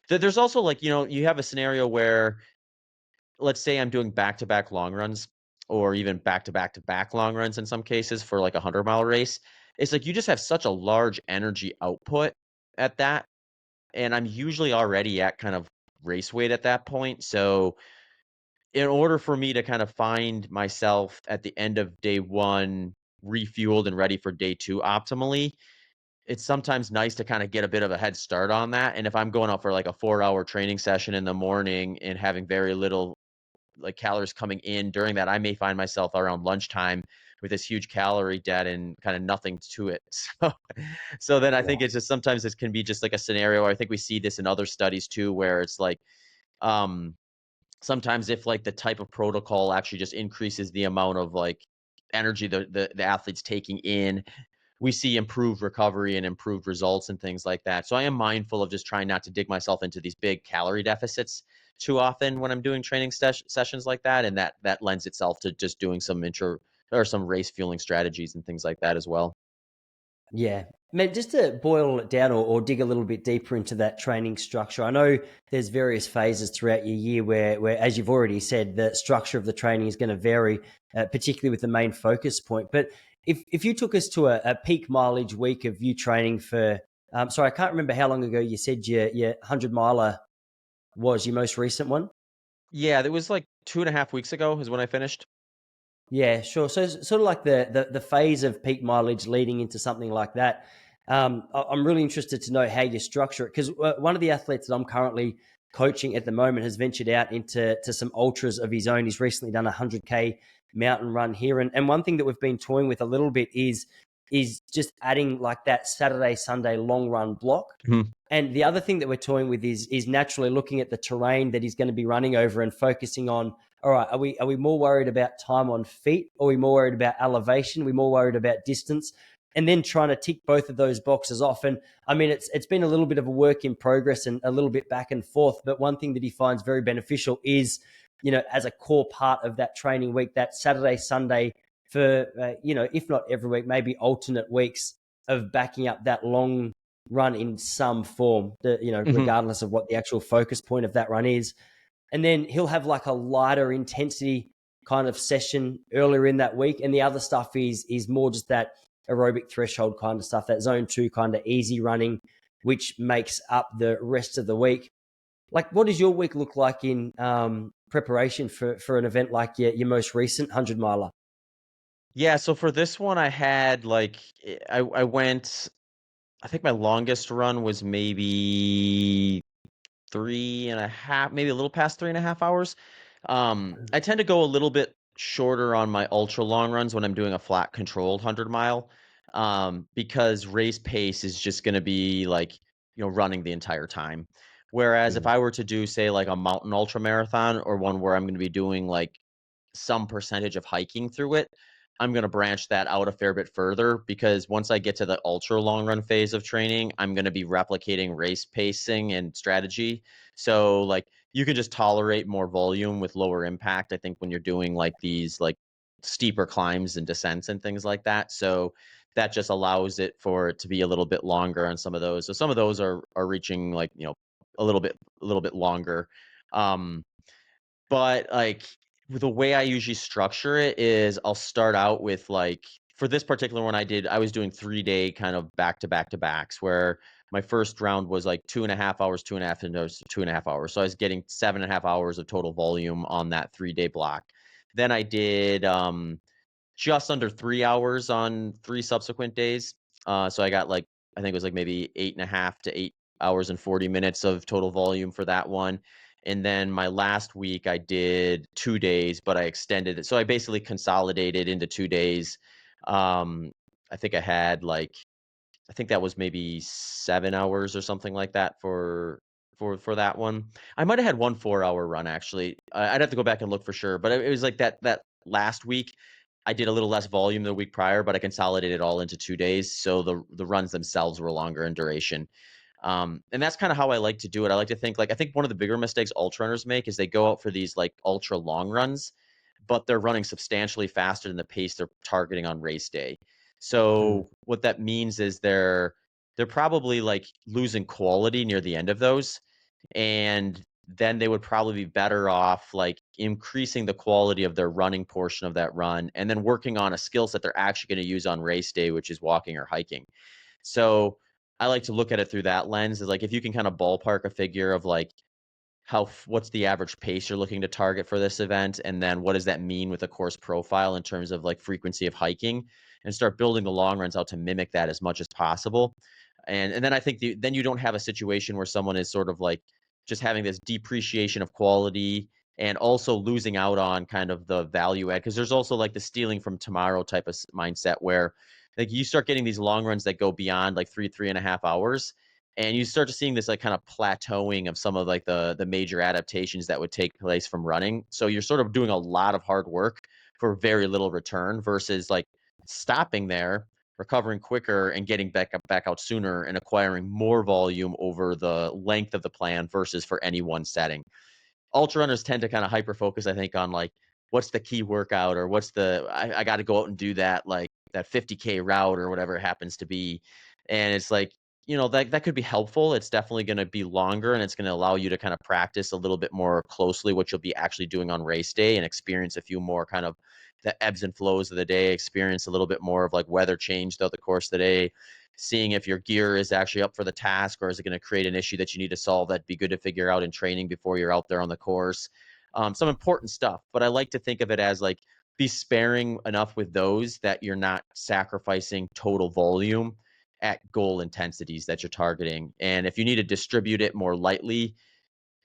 there's also like, you have a scenario where let's say I'm doing back to back long runs or even back to back to back long runs in some cases for like a 100-mile race. It's like you just have such a large energy output at that. And I'm usually already at kind of race weight at that point. So, in order for me to kind of find myself at the end of day one, refueled and ready for day two optimally, it's sometimes nice to kind of get a bit of a head start on that. And if I'm going out for like a 4-hour training session in the morning and having very little like calories coming in during that, I may find myself around lunchtime with this huge calorie debt and kind of nothing to it. So then I think it's just sometimes this can be just like a scenario. I think we see this in other studies too, where it's like um sometimes if like the type of protocol actually just increases the amount of like energy the athlete's taking in, we see improved recovery and improved results and things like that. So I am mindful of just trying not to dig myself into these big calorie deficits too often when I'm doing training sessions like that, and that lends itself to just doing some intra or some race fueling strategies and things like that as well. Yeah. Man, just to boil it down or dig a little bit deeper into that training structure, I know there's various phases throughout your year where, as you've already said, the structure of the training is going to vary, particularly with the main focus point. But if you took us to a peak mileage week of you training for, sorry, I can't remember how long ago you said your 100 miler was your most recent one. Yeah, that was like 2.5 weeks ago is when I finished. Yeah, sure. So it's sort of like the phase of peak mileage leading into something like that. I'm really interested to know how you structure it because one of the athletes that I'm currently coaching at the moment has ventured out into some ultras of his own. He's recently done a 100K mountain run here, and one thing that we've been toying with a little bit is just adding like that Saturday Sunday long run block. Mhm. And the other thing that we're toying with is naturally looking at the terrain that he's going to be running over and focusing on, all right, are we more worried about time on feet? Or are we more worried about elevation? Are we more worried about distance? And then trying to tick both of those boxes off. And I mean, it's been a little bit of a work in progress and a little bit back and forth. But one thing that he finds very beneficial is, as a core part of that training week, that Saturday, Sunday for, if not every week, maybe alternate weeks of backing up that long run in some form, Mhm. regardless of what the actual focus point of that run is. And then he'll have like a lighter intensity kind of session earlier in that week. And the other stuff is more just that aerobic threshold kind of stuff, that zone two kind of easy running, which makes up the rest of the week. Like, what does your week look like in preparation for an event like your most recent 100 miler? Yeah, so for this one I had like I went, I think my longest run was maybe 3.5, maybe a little past 3.5 hours. I tend to go a little bit shorter on my ultra long runs when I'm doing a flat controlled 100 mile, because race pace is just going to be like, running the entire time. Whereas if Mm. I were to do, say, like a mountain ultra marathon or one where I'm going to be doing like some percentage of hiking through it, I'm going to branch that out a fair bit further, because once I get to the ultra long run phase of training, I'm going to be replicating race pacing and strategy. So like you can just tolerate more volume with lower impact, I think, when you're doing like these like steeper climbs and descents and things like that. So that just allows it for it to be a little bit longer on some of those. So some of those are reaching like, a little bit longer. Um but, like, the way I usually structure it is I'll start out with, like, for this particular one I was doing 3-day kind of back to back to backs, where my first round was, like, 2.5 hours, 2.5, and those 2.5 hours. So I was getting 7.5 hours of total volume on that 3-day block. Then I did, just under 3 hours on 3 subsequent days. So I got, like, I think it was, like, maybe 8.5 to 8 hours and 40 minutes of total volume for that one. And then my last week, I did 2 days, but I extended it. So I basically consolidated into 2 days. I think I had, like, I think that was maybe 7 hours or something like that for that one. I might have had one 4-hour run, actually. I'd have to go back and look for sure, but it was like that last week, I did a little less volume the week prior, but I consolidated it all into 2 days, so the runs themselves were longer in duration. And that's kinda how I like to do it. I like to think like I think one of the bigger mistakes ultra runners make is they go out for these, like, ultra long runs, but they're running substantially faster than the pace they're targeting on race day. Hmm. So what that means is they're probably, like, losing quality near the end of those, and then they would probably be better off, like, increasing the quality of their running portion of that run, and then working on a skill set they're actually gonna use on race day, which is walking or hiking. So, I like to look at it through that lens, is, like, if you can kinda ballpark a figure of, like, what's the average pace you're looking to target for this event, and then what does that mean with a course profile in terms of like frequency of hiking, and start building the long runs out to mimic that as much as possible. And then I think then you don't have a situation where someone is sort of like just having this depreciation of quality and also losing out on kind of the value add, because there's also like the stealing from tomorrow type of mindset where like you start getting these long runs that go beyond like 3.5 hours, and you start to seeing this like kind of plateauing of some of like the major adaptations that would take place from running. So you're sort of doing a lot of hard work for very little return versus like stopping there, recovering quicker and getting back out sooner and acquiring more volume over the length of the plan versus for any one setting. Ultra runners tend to kind of hyper focus, I think, on like what's the key workout, or what's I got to go out and do that like that 50K route or whatever it happens to be. And it's like, that could be helpful. It's definitely going to be longer, and it's going to allow you to kind of practice a little bit more closely what you'll be actually doing on race day and experience a few more kind of the ebbs and flows of the day, experience a little bit more of like weather change throughout the course of the day, seeing if your gear is actually up for the task, or is it going to create an issue that you need to solve that'd be good to figure out in training before you're out there on the course. Some important stuff, but I like to think of it as like be sparing enough with those that you're not sacrificing total volume at goal intensities that you're targeting. And if you need to distribute it more lightly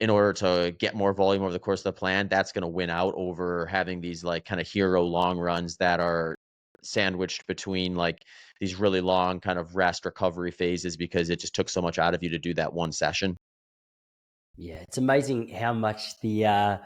in order to get more volume over the course of the plan, that's going to win out over having these like kind of hero long runs that are sandwiched between like these really long kind of rest recovery phases, because it just took so much out of you to do that one session. Yeah, it's amazing how much the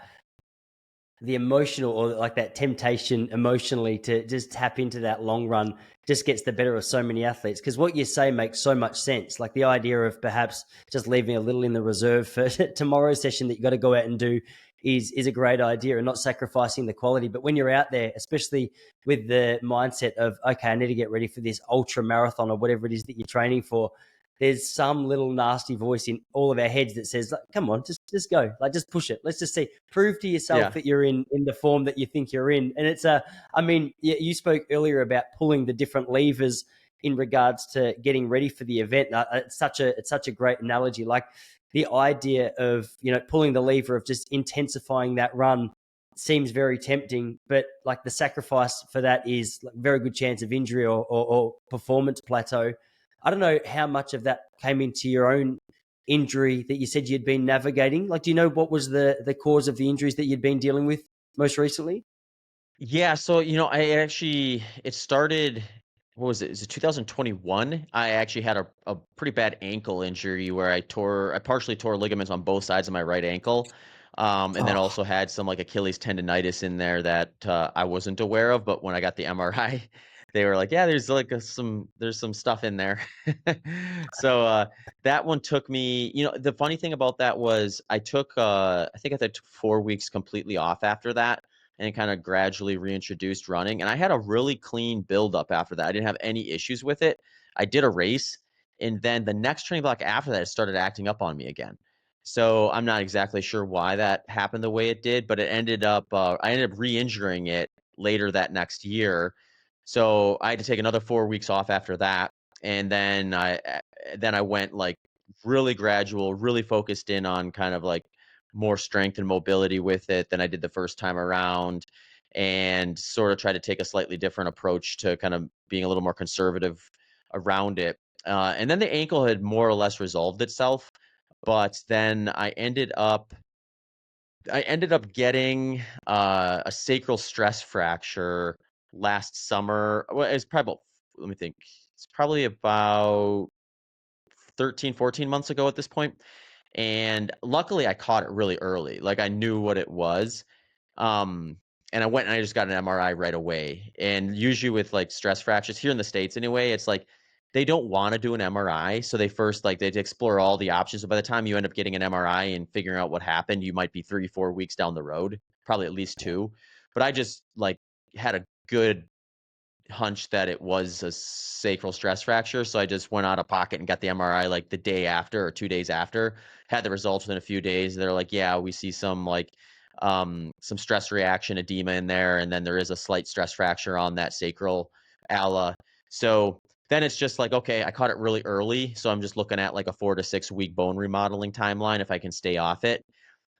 emotional, or like that temptation emotionally to just tap into that long run, just gets the better of so many athletes. Because what you say makes so much sense. Like the idea of perhaps just leaving a little in the reserve for tomorrow's session that you got to go out and do is a great idea, and not sacrificing the quality. But when you're out there, especially with the mindset of, okay, I need to get ready for this ultra marathon or whatever it is that you're training for, there's some little nasty voice in all of our heads that says, like, come on, just go, like, just push it. Let's just see, prove to yourself Yeah. that you're in the form that you think you're in. And it's I mean, you spoke earlier about pulling the different levers in regards to getting ready for the event. It's such a great analogy. Like the idea of, pulling the lever of just intensifying that run seems very tempting, but like the sacrifice for that is like very good chance of injury or performance plateau. I don't know how much of that came into your own injury that you said you'd been navigating. Like, do you know what was the cause of the injuries that you'd been dealing with most recently? Yeah, so I actually it started, what was it? Is it 2021? I actually had a pretty bad ankle injury where I partially tore ligaments on both sides of my right ankle. And then Oh, also had some like Achilles tendonitis in there that I wasn't aware of. But when I got the MRI, they were like, "Yeah, there's like there's some stuff in there." So that one took me. The funny thing about that was I took I think I took 4 weeks completely off after that, and kind of gradually reintroduced running. And I had a really clean buildup after that. I didn't have any issues with it. I did a race, and then the next training block after that, it started acting up on me again. So I'm not exactly sure why that happened the way it did, but it ended up I ended up re-injuring it later that next year. So I had to take another 4 weeks off after that, and then I went like really gradual, really focused in on kind of like more strength and mobility with it than I did the first time around, and sort of try to take a slightly different approach to kind of being a little more conservative around it. And then the ankle had more or less resolved itself, but then I ended up getting a sacral stress fracture last summer. Well, it's probably about, let me think. It's probably about 13, 14 months ago at this point. And luckily I caught it really early. Like I knew what it was. Um, and I went and I just got an MRI right away. And usually with like stress fractures here in the States anyway, it's like they don't want to do an MRI. So they first like they explore all the options. So by the time you end up getting an MRI and figuring out what happened, you might be 3, 4 weeks down the road, probably at least yeah. 2. But I just like had a good hunch that it was a sacral stress fracture. So I just went out of pocket and got the MRI like the day after or 2 days after. Had the results within a few days. They're like, yeah, we see some stress reaction edema in there, and then there is a slight stress fracture on that sacral ala. So then it's just like, okay, I caught it really early. So I'm just looking at like a 4 to 6 week bone remodeling timeline if I can stay off it.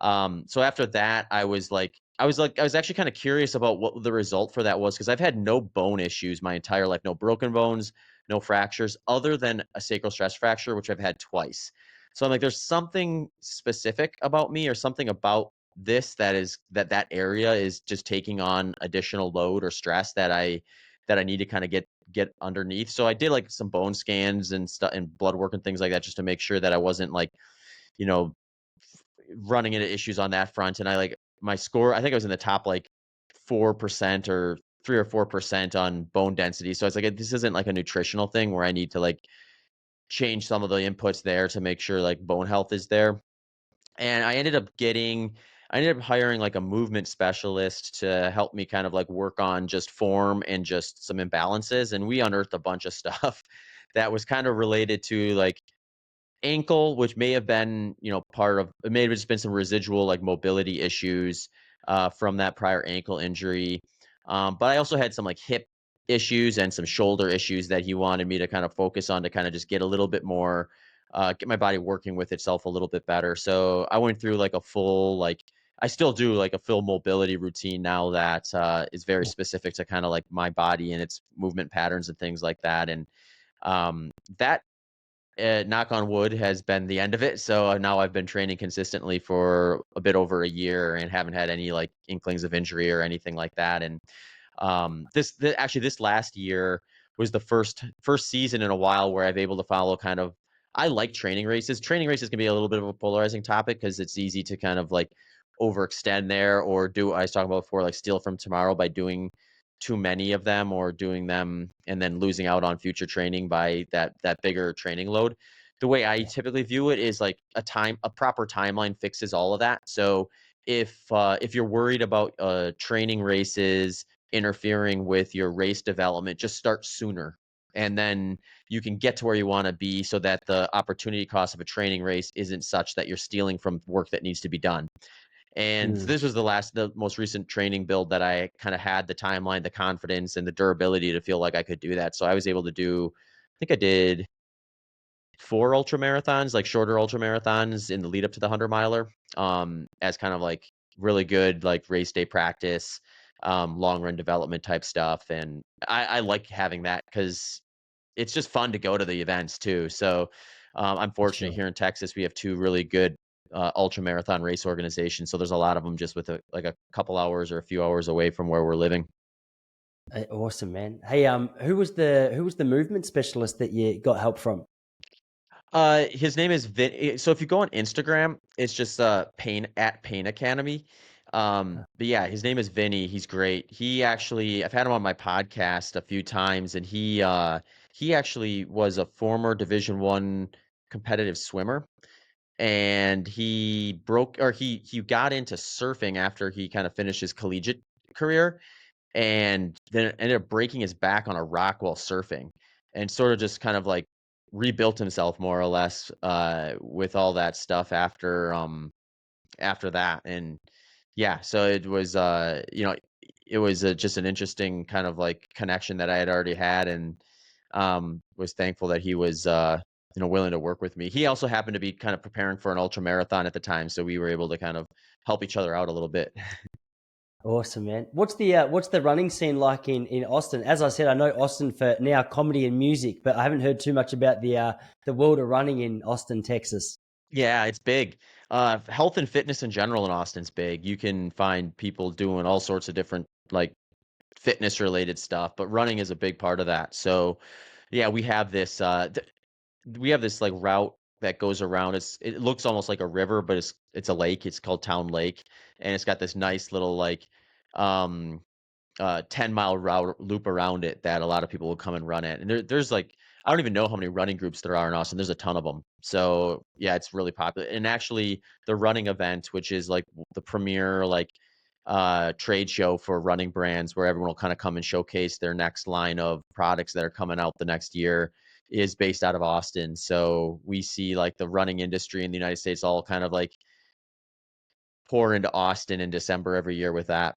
So after that, I was actually kind of curious about what the result for that was, because I've had no bone issues my entire life, no broken bones, no fractures, other than a sacral stress fracture, which I've had twice. So I'm like, there's something specific about me or something about this that area is just taking on additional load or stress that I need to kind of get underneath. So I did like some bone scans and stuff and blood work and things like that just to make sure that I wasn't like, you know, running into issues on that front. And I like my score, I think I was in the top like 4% or 3 or 4% on bone density. So it's like this isn't like a nutritional thing where I need to like change some of the inputs there to make sure like bone health is there. And I ended up hiring like a movement specialist to help me kind of like work on just form and just some imbalances. And we unearthed a bunch of stuff that was kind of related to like ankle, which may have been, part of it may have just been some residual like mobility issues from that prior ankle injury. But I also had some like hip issues and some shoulder issues that he wanted me to kind of focus on to kind of just get a little bit more, get my body working with itself a little bit better. So I went through like a full, like, I still do like a full mobility routine now that is very Yeah. specific to kind of like my body and its movement patterns and things like that. And that knock on wood, has been the end of it. So now I've been training consistently for a bit over a year and haven't had any like inklings of injury or anything like that. And actually this last year was the first season in a while where I've able to follow kind of. I like training races. Training races can be a little bit of a polarizing topic because it's easy to kind of like overextend there or do I was talking about before, like steal from tomorrow by doing too many of them or doing them and then losing out on future training by that bigger training load. The way I Yeah. typically view it is like a proper timeline fixes all of that. So if you're worried about training races interfering with your race development, just start sooner. And then you can get to where you want to be so that the opportunity cost of a training race isn't such that you're stealing from work that needs to be done. And Mm. this was the most recent training build that I kind of had the timeline, the confidence, and the durability to feel like I could do that. So I was able to do, I think I did 4 ultra marathons, like shorter ultra marathons in the lead up to the 100 miler, as kind of like really good, like race day practice, long run development type stuff. And I like having that because it's just fun to go to the events too. So I'm For fortunate sure. here in Texas. We have 2 really good ultra marathon race organizations. So there's a lot of them just with like a couple hours or a few hours away from where we're living. Awesome, man. Hey, who was the movement specialist that you got help from? His name is Vin. So if you go on Instagram, it's just Pain Academy. But yeah, his name is Vinny. He's great. I've had him on my podcast a few times, and he actually was a former Division 1 competitive swimmer, and he got into surfing after he kind of finished his collegiate career, and then ended up breaking his back on a rock while surfing, and sort of just kind of like rebuilt himself more or less with all that stuff after that. And yeah, so it was it was just an interesting kind of like connection that I had already had, and was thankful that he was willing to work with me. He also happened to be kind of preparing for an ultra marathon at the time, so we were able to kind of help each other out a little bit. Awesome, man. What's the running scene like in Austin? As I said, I know Austin for now comedy and music, but I haven't heard too much about the world of running in Austin, Texas. Yeah, it's big. Health and fitness in general in Austin's big. You can find people doing all sorts of different like fitness related stuff, but running is a big part of that. So, yeah, we have this like route that goes around. It looks almost like a river, but it's a lake. It's called Town Lake, and it's got this nice little like um 10-mile route loop around it that a lot of people will come and run it. And there's like, I don't even know how many running groups there are in Austin. There's a ton of them. So yeah, it's really popular. And actually the running event, which is like the premier like trade show for running brands where everyone will kind of come and showcase their next line of products that are coming out the next year, is based out of Austin. So we see like the running industry in the United States all kind of like pour into Austin in December every year with that.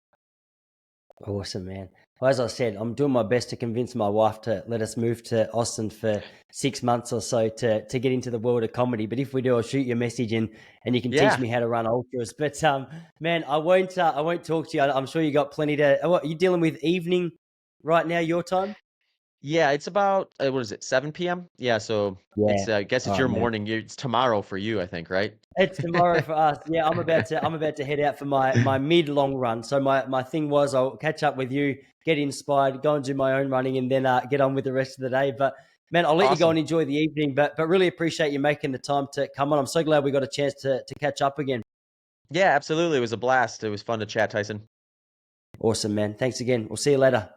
Awesome, man. Well, as I said, I'm doing my best to convince my wife to let us move to Austin for 6 months or so to get into the world of comedy. But if we do, I'll shoot you a message and you can teach Yeah. me how to run ultras. But man, I won't talk to you. I'm sure you got plenty to. What, are you dealing with evening right now, your time? Yeah, it's about what is it, 7 p.m.? Yeah, so Yeah. it's I guess All it's right, your man. morning. It's tomorrow for you, I think, right? It's tomorrow for us. Yeah, I'm about to head out for my mid long run. So my thing was I'll catch up with you, get inspired, go and do my own running, and then get on with the rest of the day. But man, I'll let you go Awesome. and enjoy the evening. But really appreciate you making the time to come on. I'm so glad we got a chance to catch up again. Yeah, absolutely. It was a blast. It was fun to chat, Tyson. Awesome, man. Thanks again. We'll see you later.